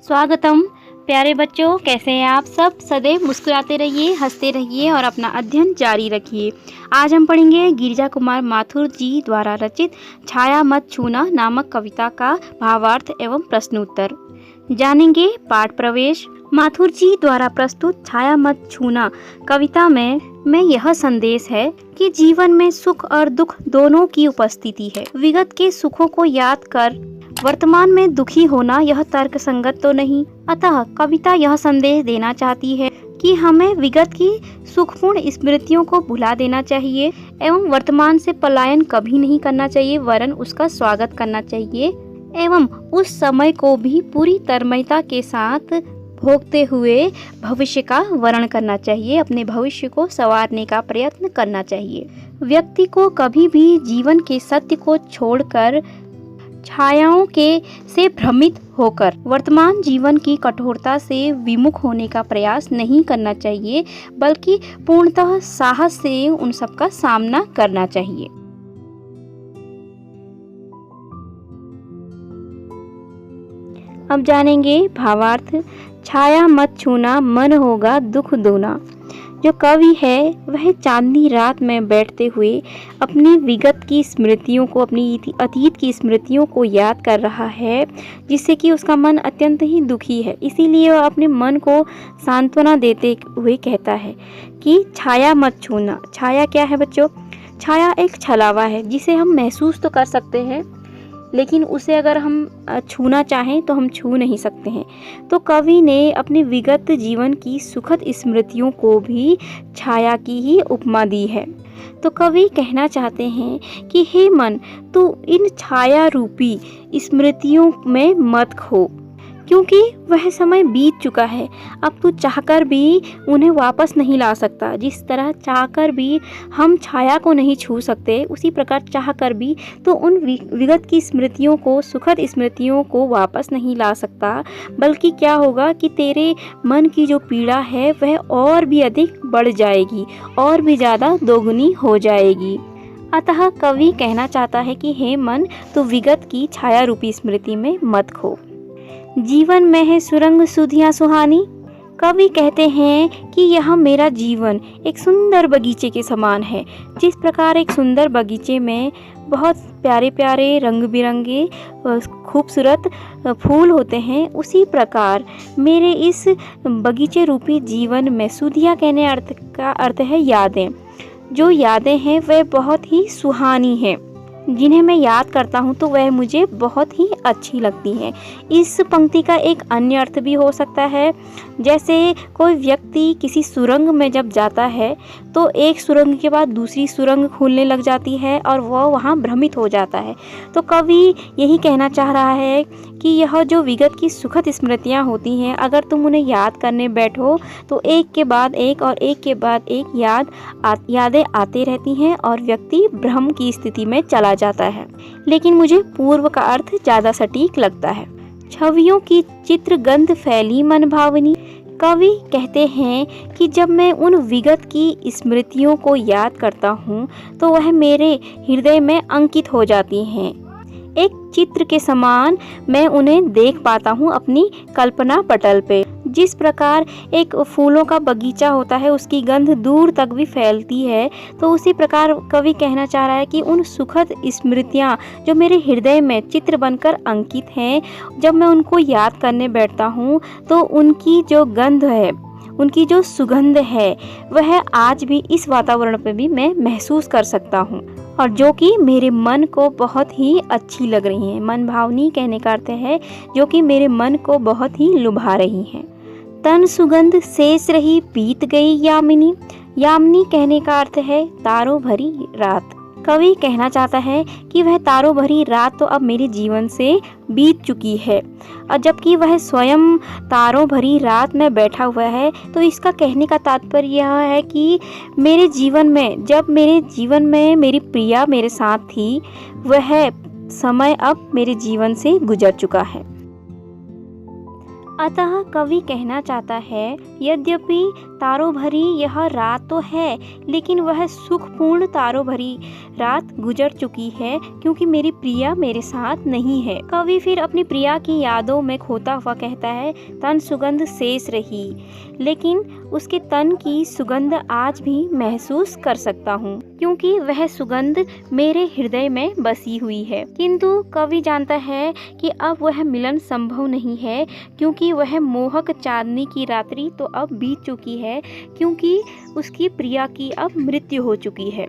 स्वागतम। प्यारे बच्चों, कैसे हैं आप सब। सदैव मुस्कुराते रहिए, हंसते रहिए और अपना अध्ययन जारी रखिए। आज हम पढ़ेंगे गिरिजा कुमार माथुर जी द्वारा रचित छाया मत छूना नामक कविता का भावार्थ एवं प्रश्नोत्तर। जानेंगे पाठ प्रवेश। माथुर जी द्वारा प्रस्तुत छाया मत छूना कविता में यह संदेश है कि जीवन में सुख और दुख दोनों की उपस्थिति है। विगत के सुखों को याद कर वर्तमान में दुखी होना यह तर्क संगत तो नहीं। अतः कविता यह संदेश देना चाहती है कि हमें विगत की सुखपूर्ण स्मृतियों को भुला देना चाहिए एवं वर्तमान से पलायन कभी नहीं करना चाहिए, वरन उसका स्वागत करना चाहिए एवं उस समय को भी पूरी तन्मयता के साथ भोगते हुए भविष्य का वर्ण करना चाहिए। अपने भविष्य को संवारने का प्रयत्न करना चाहिए। व्यक्ति को कभी भी जीवन के सत्य को छोड़कर छायाओं के से भ्रमित होकर वर्तमान जीवन की कठोरता से विमुख होने का प्रयास नहीं करना चाहिए, बल्कि पूर्णतः साहस से उन सब का सामना करना चाहिए। अब जानेंगे भावार्थ। छाया मत छूना मन होगा दुख दूना। जो कवि है वह चांदनी रात में बैठते हुए अपनी विगत की स्मृतियों को, अपनी अतीत की स्मृतियों को याद कर रहा है, जिससे कि उसका मन अत्यंत ही दुखी है। इसीलिए वह अपने मन को सांत्वना देते हुए कहता है कि छाया मत छूना। छाया क्या है बच्चों? छाया एक छलावा है जिसे हम महसूस तो कर सकते हैं, लेकिन उसे अगर हम छूना चाहें तो हम छू नहीं सकते हैं। तो कवि ने अपने विगत जीवन की सुखद स्मृतियों को भी छाया की ही उपमा दी है। तो कवि कहना चाहते हैं कि हे मन, तू इन छाया रूपी स्मृतियों में मत खो, क्योंकि वह समय बीत चुका है। अब तू चाहकर भी उन्हें वापस नहीं ला सकता। जिस तरह चाहकर भी हम छाया को नहीं छू सकते, उसी प्रकार चाहकर भी तो उन विगत की स्मृतियों को, सुखद स्मृतियों को वापस नहीं ला सकता। बल्कि क्या होगा कि तेरे मन की जो पीड़ा है वह और भी अधिक बढ़ जाएगी, और भी ज़्यादा दोगुनी हो जाएगी। अतः कवि कहना चाहता है कि हे मन, तू विगत की छाया रूपी स्मृति में मत खो। जीवन में है सुरंग सुधियाँ सुहानी। कवि कहते हैं कि यह मेरा जीवन एक सुंदर बगीचे के समान है। जिस प्रकार एक सुंदर बगीचे में बहुत प्यारे प्यारे रंग बिरंगे खूबसूरत फूल होते हैं, उसी प्रकार मेरे इस बगीचे रूपी जीवन में सुधियाँ कहने का अर्थ है यादें। जो यादें हैं वह बहुत ही सुहानी हैं। जिन्हें मैं याद करता हूँ तो वह मुझे बहुत ही अच्छी लगती हैं। इस पंक्ति का एक अन्य अर्थ भी हो सकता है। जैसे कोई व्यक्ति किसी सुरंग में जब जाता है तो एक सुरंग के बाद दूसरी सुरंग खुलने लग जाती है और वह वहाँ भ्रमित हो जाता है। तो कवि यही कहना चाह रहा है कि यह जो विगत की सुखद स्मृतियाँ होती हैं, अगर तुम उन्हें याद करने बैठो तो एक के बाद एक और एक के बाद एक यादें आती रहती हैं और व्यक्ति भ्रम की स्थिति में चला जाता है। लेकिन मुझे पूर्व का अर्थ ज़्यादा सटीक लगता है। छवियों की चित्र गंध फैली मन भावनी। कवि कहते हैं कि जब मैं उन विगत की स्मृतियों को याद करता हूँ तो वह मेरे हृदय में अंकित हो जाती हैं। एक चित्र के समान मैं उन्हें देख पाता हूँ अपनी कल्पना पटल पे। जिस प्रकार एक फूलों का बगीचा होता है, उसकी गंध दूर तक भी फैलती है, तो उसी प्रकार कवि कहना चाह रहा है कि उन सुखद स्मृतियाँ जो मेरे हृदय में चित्र बनकर अंकित हैं, जब मैं उनको याद करने बैठता हूँ तो उनकी जो गंध है, उनकी जो सुगंध है, वह आज भी इस वातावरण पे भी मैं महसूस कर सकता हूँ, और जो कि मेरे मन को बहुत ही अच्छी लग रही हैं। मन भावनी कहने का अर्थ है जो कि मेरे मन को बहुत ही लुभा रही हैं। तन सुगंध शेष रही बीत गई यामिनी। यामिनी कहने का अर्थ है तारों भरी रात। कवि कहना चाहता है कि वह तारों भरी रात तो अब मेरे जीवन से बीत चुकी है, और जबकि वह स्वयं तारों भरी रात में बैठा हुआ है। तो इसका कहने का तात्पर्य यह है कि मेरे जीवन में, जब मेरे जीवन में मेरी प्रिया मेरे साथ थी, वह समय अब मेरे जीवन से गुजर चुका है। अतः कवि कहना चाहता है, यद्यपि तारों भरी यह रात तो है, लेकिन वह सुखपूर्ण तारों भरी रात गुजर चुकी है, क्योंकि मेरी प्रिया मेरे साथ नहीं है। कवि फिर अपनी प्रिया की यादों में खोता हुआ कहता है, तन सुगंध शेष रही, लेकिन उसके तन की सुगंध आज भी महसूस कर सकता हूँ, क्योंकि वह सुगंध मेरे हृदय में बसी हुई है। किंतु कवि जानता है कि अब वह मिलन संभव नहीं है, क्योंकि वह मोहक चांदनी की रात्रि तो अब बीत चुकी है, क्योंकि उसकी प्रिया की अब मृत्यु हो चुकी है।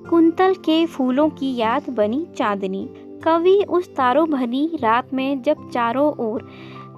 कुंतल के फूलों की याद बनी चांदनी। कवि उस तारों भरी रात में जब चारों ओर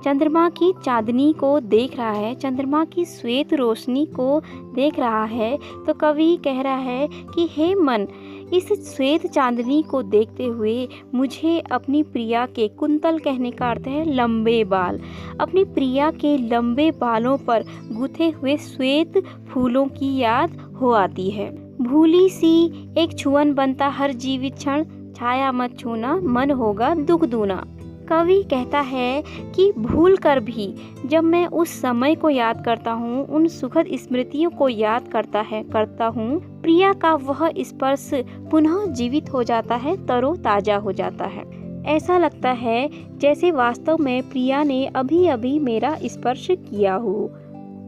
चंद्रमा की चांदनी को देख रहा है, चंद्रमा की श्वेत रोशनी को देख रहा है, तो कवि कह रहा है कि हे मन, इस श्वेत चांदनी को देखते हुए मुझे अपनी प्रिया के, कुंतल कहने का अर्थ है लंबे बाल, अपनी प्रिया के लंबे बालों पर गुथे हुए श्वेत फूलों की याद हो आती है। भूली सी एक छुअन बनता हर जीवित क्षण, छाया मत छूना मन होगा दुख दूना। कवि कहता है कि भूल कर भी जब मैं उस समय को याद करता हूँ, उन सुखद स्मृतियों को याद करता हूँ, प्रिया का वह स्पर्श पुनः जीवित हो जाता है, तरोताजा हो जाता है। ऐसा लगता है जैसे वास्तव में प्रिया ने अभी अभी मेरा स्पर्श किया हो।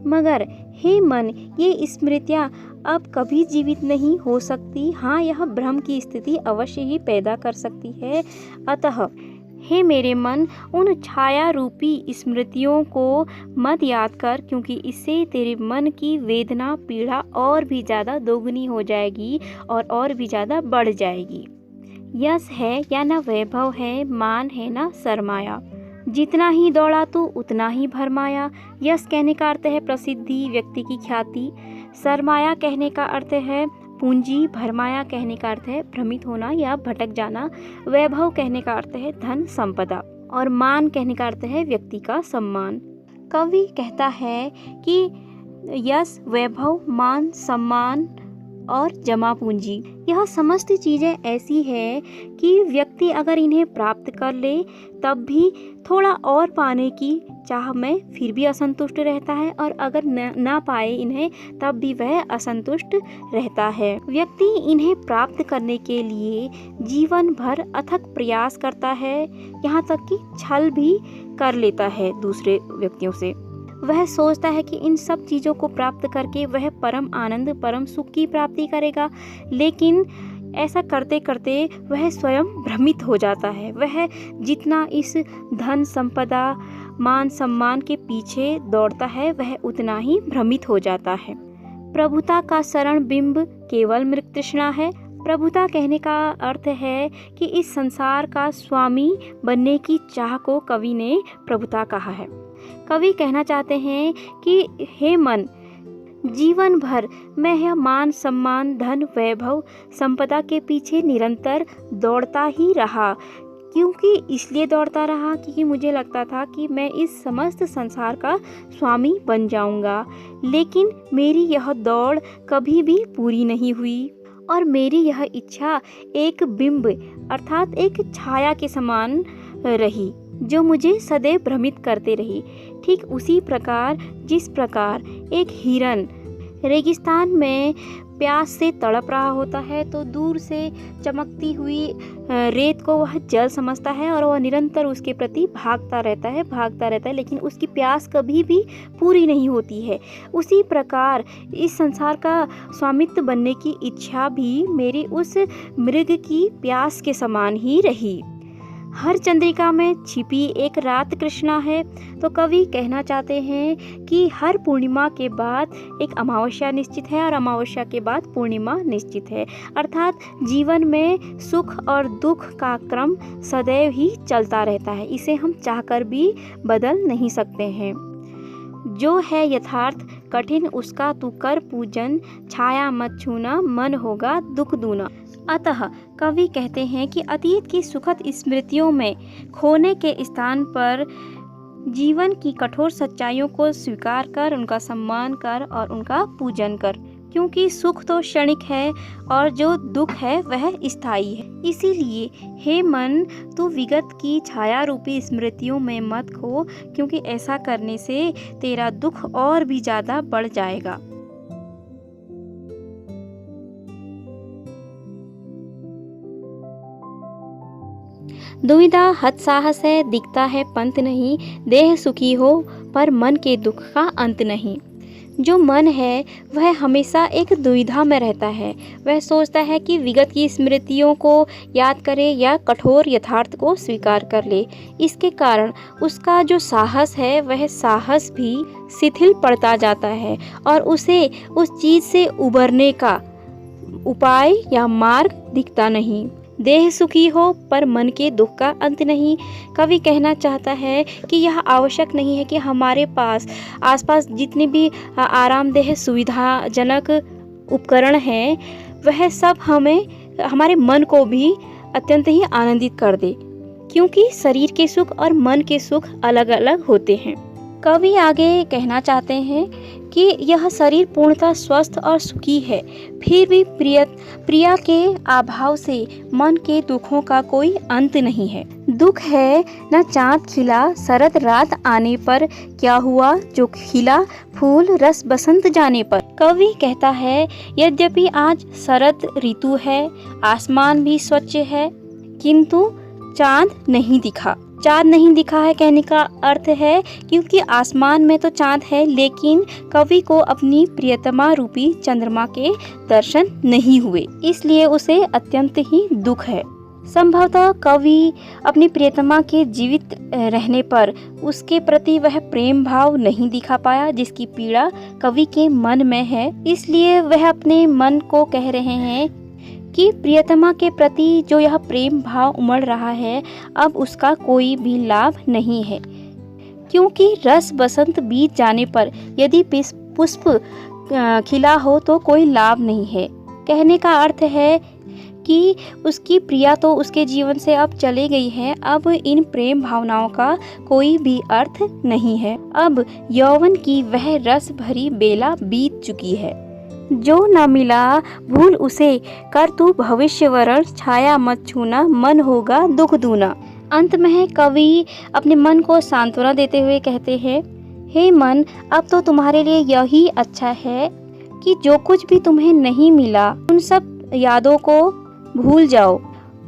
मगर हे मन, ये स्मृतियाँ अब कभी जीवित नहीं हो सकती। हाँ, यह भ्रम की स्थिति अवश्य ही पैदा कर सकती है। अतः हे मेरे मन, उन छाया रूपी स्मृतियों को मत याद कर, क्योंकि इससे तेरे मन की वेदना पीड़ा और भी ज़्यादा दोगुनी हो जाएगी और भी ज़्यादा बढ़ जाएगी। यश है या न वैभव है, मान है न सरमाया, जितना ही दौड़ा तू उतना ही भरमाया। यश कहने का अर्थ है प्रसिद्धि, व्यक्ति की ख्याति। सरमाया कहने का अर्थ है पूंजी। भरमाया कहने का अर्थ है भ्रमित होना या भटक जाना। वैभव कहने का अर्थ है धन संपदा। और मान कहने का अर्थ है व्यक्ति का सम्मान। कवि कहता है कि यश, वैभव, मान, सम्मान और जमा पूंजी, यह समस्त चीज़ें ऐसी है कि व्यक्ति अगर इन्हें प्राप्त कर ले तब भी थोड़ा और पाने की चाह में फिर भी असंतुष्ट रहता है, और अगर ना पाए इन्हें तब भी वह असंतुष्ट रहता है। व्यक्ति इन्हें प्राप्त करने के लिए जीवन भर अथक प्रयास करता है, यहाँ तक कि छल भी कर लेता है दूसरे व्यक्तियों से। वह सोचता है कि इन सब चीज़ों को प्राप्त करके वह परम आनंद, परम सुख की प्राप्ति करेगा, लेकिन ऐसा करते करते वह स्वयं भ्रमित हो जाता है। वह जितना इस धन संपदा, मान सम्मान के पीछे दौड़ता है, वह उतना ही भ्रमित हो जाता है। प्रभुता का शरण बिंब केवल मृग तृष्णा है। प्रभुता कहने का अर्थ है कि इस संसार का स्वामी बनने की चाह को कवि ने प्रभुता कहा है। कवि कहना चाहते हैं कि हे मन, जीवन भर मैं यह मान सम्मान, धन, वैभव, संपदा के पीछे निरंतर दौड़ता ही रहा। क्योंकि इसलिए दौड़ता रहा क्योंकि मुझे लगता था कि मैं इस समस्त संसार का स्वामी बन जाऊंगा, लेकिन मेरी यह दौड़ कभी भी पूरी नहीं हुई और मेरी यह इच्छा एक बिंब अर्थात एक छाया के समान रही, जो मुझे सदैव भ्रमित करते रही। ठीक उसी प्रकार जिस प्रकार एक हिरन रेगिस्तान में प्यास से तड़प रहा होता है तो दूर से चमकती हुई रेत को वह जल समझता है और वह निरंतर उसके प्रति भागता रहता है, लेकिन उसकी प्यास कभी भी पूरी नहीं होती है। उसी प्रकार इस संसार का स्वामित्व बनने की इच्छा भी मेरी उस मृग की प्यास के समान ही रही। हर चंद्रिका में छिपी एक रात कृष्णा है। तो कवि कहना चाहते हैं कि हर पूर्णिमा के बाद एक अमावस्या निश्चित है और अमावस्या के बाद पूर्णिमा निश्चित है, अर्थात जीवन में सुख और दुख का क्रम सदैव ही चलता रहता है। इसे हम चाहकर भी बदल नहीं सकते हैं। जो है यथार्थ कठिन उसका तू कर पूजन, छाया मत छूना मन होगा दुख दूना। अतः कवि कहते हैं कि अतीत की सुखद स्मृतियों में खोने के स्थान पर जीवन की कठोर सच्चाइयों को स्वीकार कर, उनका सम्मान कर और उनका पूजन कर। क्योंकि सुख तो क्षणिक है और जो दुख है वह स्थायी है। इसीलिए हे मन, तू विगत की छाया रूपी स्मृतियों में मत खो, क्योंकि ऐसा करने से तेरा दुख और भी ज़्यादा बढ़ जाएगा। दुविधा हतसाहस है, दिखता है पंत नहीं, देह सुखी हो पर मन के दुख का अंत नहीं। जो मन है वह हमेशा एक दुविधा में रहता है। वह सोचता है कि विगत की स्मृतियों को याद करे या कठोर यथार्थ को स्वीकार कर ले। इसके कारण उसका जो साहस है वह साहस भी शिथिल पड़ता जाता है और उसे उस चीज़ से उबरने का उपाय या मार्ग दिखता नहीं। देह सुखी हो पर मन के दुख का अंत नहीं। कवि कहना चाहता है कि यह आवश्यक नहीं है कि हमारे पास आसपास जितने भी आरामदेह सुविधाजनक उपकरण हैं वह सब हमारे मन को भी अत्यंत ही आनंदित कर दे, क्योंकि शरीर के सुख और मन के सुख अलग अलग होते हैं। कवि आगे कहना चाहते हैं कि यह शरीर पूर्णतः स्वस्थ और सुखी है, फिर भी प्रिया के अभाव से मन के दुखों का कोई अंत नहीं है। दुख है न चाँद खिला शरद रात आने पर, क्या हुआ जो खिला फूल रस बसंत जाने पर। कवि कहता है यद्यपि आज शरद ऋतु है, आसमान भी स्वच्छ है, किंतु चाँद नहीं दिखा। चाँद नहीं दिखा है कहने का अर्थ है क्योंकि आसमान में तो चाँद है, लेकिन कवि को अपनी प्रियतमा रूपी चंद्रमा के दर्शन नहीं हुए, इसलिए उसे अत्यंत ही दुख है। संभवतः कवि अपनी प्रियतमा के जीवित रहने पर उसके प्रति वह प्रेम भाव नहीं दिखा पाया जिसकी पीड़ा कवि के मन में है। इसलिए वह अपने मन को कह रहे हैं कि प्रियतमा के प्रति जो यह प्रेम भाव उमड़ रहा है अब उसका कोई भी लाभ नहीं है, क्योंकि रस बसंत बीत जाने पर यदि पुष्प खिला हो तो कोई लाभ नहीं है। कहने का अर्थ है कि उसकी प्रिया तो उसके जीवन से अब चली गई है, अब इन प्रेम भावनाओं का कोई भी अर्थ नहीं है। अब यौवन की वह रस भरी बेला बीत चुकी है। जो न मिला भूल उसे, कर तू भविष्य वरण, छाया मत छूना मन होगा दुख दूना। अंत में कवि अपने मन को सांत्वना देते हुए कहते हैं, हे मन, अब तो तुम्हारे लिए यही अच्छा है कि जो कुछ भी तुम्हें नहीं मिला उन सब यादों को भूल जाओ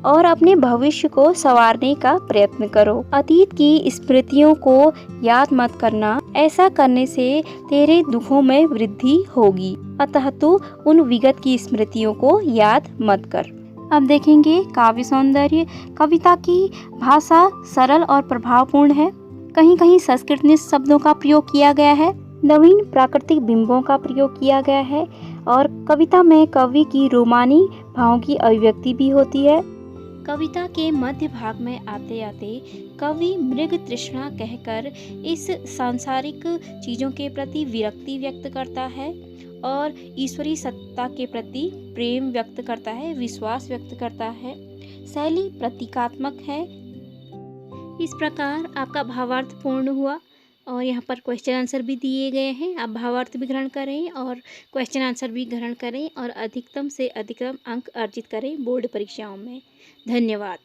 और अपने भविष्य को संवारने का प्रयत्न करो। अतीत की स्मृतियों को याद मत करना, ऐसा करने से तेरे दुखों में वृद्धि होगी। अतः तू उन विगत की स्मृतियों को याद मत कर। अब देखेंगे काव्य सौंदर्य। कविता की भाषा सरल और प्रभावपूर्ण है। कहीं कहीं संस्कृत शब्दों का प्रयोग किया गया है, नवीन प्राकृतिक बिंबों का प्रयोग किया गया है और कविता में कवि की रोमानी भावों की अभिव्यक्ति भी होती है। कविता के मध्य भाग में आते आते कवि मृग तृष्णा कहकर इस सांसारिक चीज़ों के प्रति विरक्ति व्यक्त करता है और ईश्वरीय सत्ता के प्रति प्रेम व्यक्त करता है, विश्वास व्यक्त करता है। शैली प्रतीकात्मक है। इस प्रकार आपका भावार्थ पूर्ण हुआ और यहाँ पर क्वेश्चन आंसर भी दिए गए हैं। आप भावार्थ भी ग्रहण करें और क्वेश्चन आंसर भी ग्रहण करें और अधिकतम से अधिकतम अंक अर्जित करें बोर्ड परीक्षाओं में। धन्यवाद।